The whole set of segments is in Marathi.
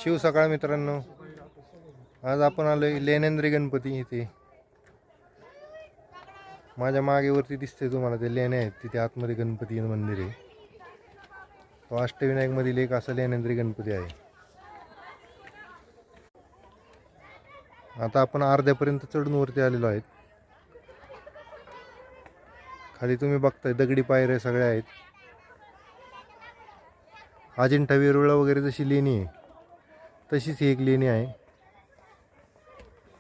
शिव सकाळ मित्रांनो, आज आपण आलोय लेनेंद्री गणपती इथे. माझ्या मागेवरती दिसते तुम्हाला ते लेणे आहेत, तिथे आतमध्ये गणपती मंदिर आहे. तो अष्टविनायक मधील एक असा लेनेंद्री गणपती आहे. आता आपण अर्ध्यापर्यंत चढून वरती आलेलो आहेत. खाली तुम्ही बघताय दगडी पायऱ्या सगळ्या आहेत. अजिंठा वेरूळला वगैरे जशी लेणी आहे तशीच ही एक लेणी आहे.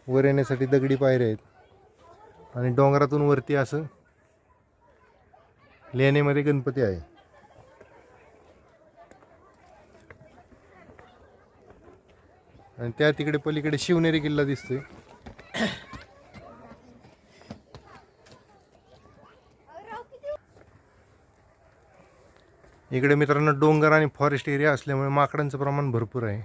वर येण्यासाठी दगडी पायऱ्या आहेत आणि डोंगरातून वरती असं लेणीमध्ये गणपती आहे. आणि त्या तिकडे पलीकडे शिवनेरी किल्ला दिसतोय. इकडे मित्रांनो डोंगर आणि फॉरेस्ट एरिया असल्यामुळे माकडांचं प्रमाण भरपूर आहे.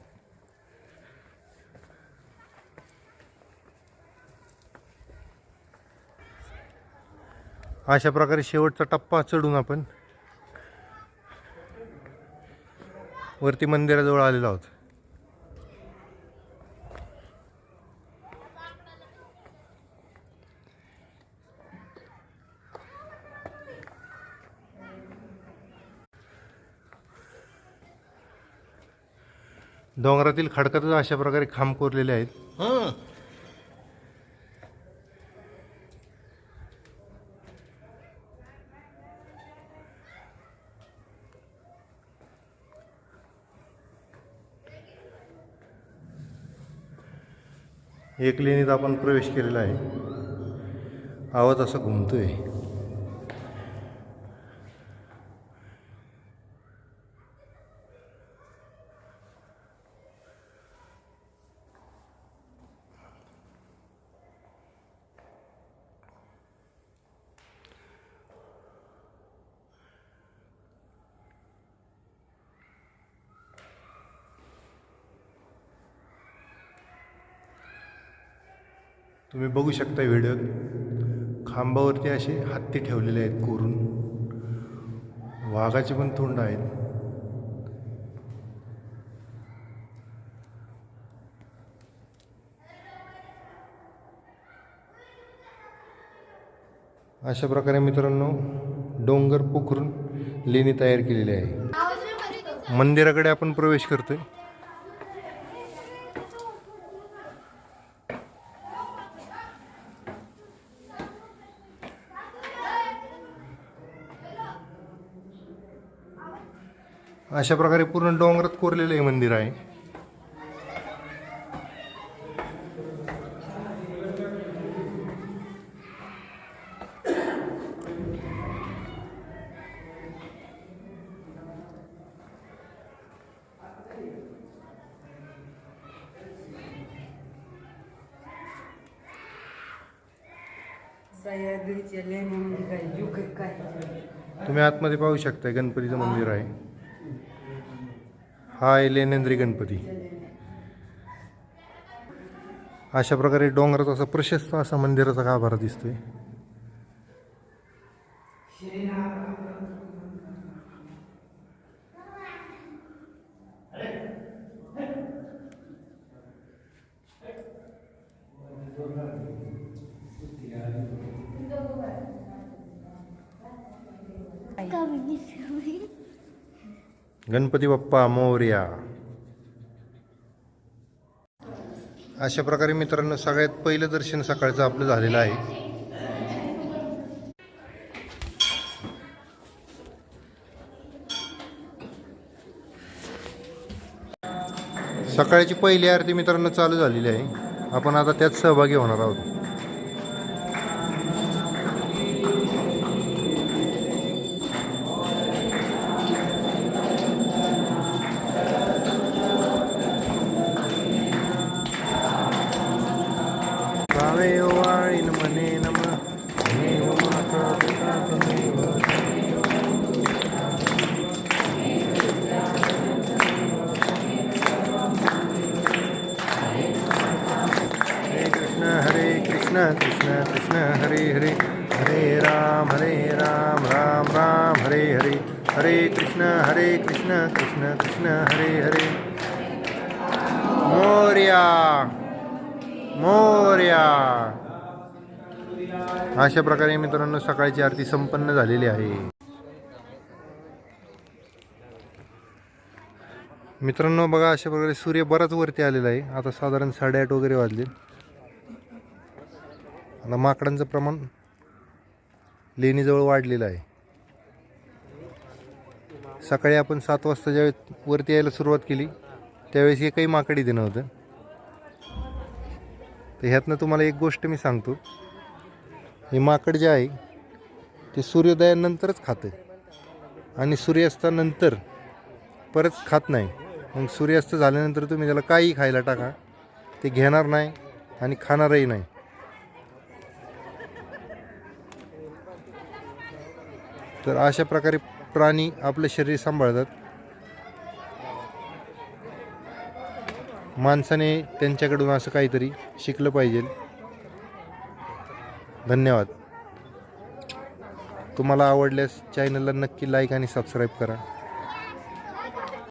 अशा प्रकारे शेवटचा टप्पा चढून आपण वरती मंदिराजवळ आलेलो आहोत. डोंगरातील खडकातच अशा प्रकारे खांब कोरलेले आहेत. एक लेणीत आपण प्रवेश केलेला आहे. आवाज असा घुमतोय. तुम्ही बघू शकता व्हिडिओत खांबावरती असे हत्ती ठेवलेले आहेत कोरून. वाघाचे पण तोंड आहेत. अशा प्रकारे मित्रांनो डोंगर पोखरून लेणी तयार केलेली आहे. मंदिराकडे आपण प्रवेश करतोय. अशा प्रकारे पूर्ण डोंगरात कोरलेलं हे मंदिर आहे. तुम्ही आतमध्ये पाहू शकता गणपतीचं मंदिर आहे. हा आहे लेनेंद्री गणपती. अशा प्रकारे डोंगरात असा प्रशस्त असा मंदिराचा गाभारा दिसतोय. गणपती बाप्पा मोरया. अशा प्रकारे मित्रांनो सगळ्यात पहिलं दर्शन सकाळचं आपलं झालेलं आहे. सकाळची पहिली आरती मित्रांनो चालू झालेली आहे. आपण आता त्यात सहभागी होणार आहोत. हरे कृष्ण कृष्ण कृष्ण हरे हरे. मोरया मोरया. अशा प्रकारे मित्रांनो सकाळची आरती संपन्न झालेली आहे. मित्रांनो बघा अशा प्रकारे सूर्य बराच वरती आलेला आहे. आता साधारण 8:30 वगैरे वाजले. आता माकडांचं प्रमाण लेणीजवळ वाढलेलं आहे. सकाळी आपण 7 वाजता ज्यावेळेस वरती यायला सुरुवात केली त्यावेळेस एकही माकड इथे नव्हतं. तर ह्यातनं तुम्हाला एक गोष्ट मी सांगतो, हे माकड जे आहे ते सूर्योदयानंतरच खातं आणि सूर्यास्तानंतर परत खात नाही. मग सूर्यास्त झाल्यानंतर तुम्ही त्याला काही खायला टाका, ते घेणार नाही आणि खाणारही नाही. तर अशा प्रकारे प्राणी आपलं शरीर सांभाळतात. माणसाने त्यांच्याकडून असं काहीतरी शिकलं पाहिजे. धन्यवाद. तुम्हाला आवडल्यास चॅनलला नक्की लाईक आणि सबस्क्राईब करा.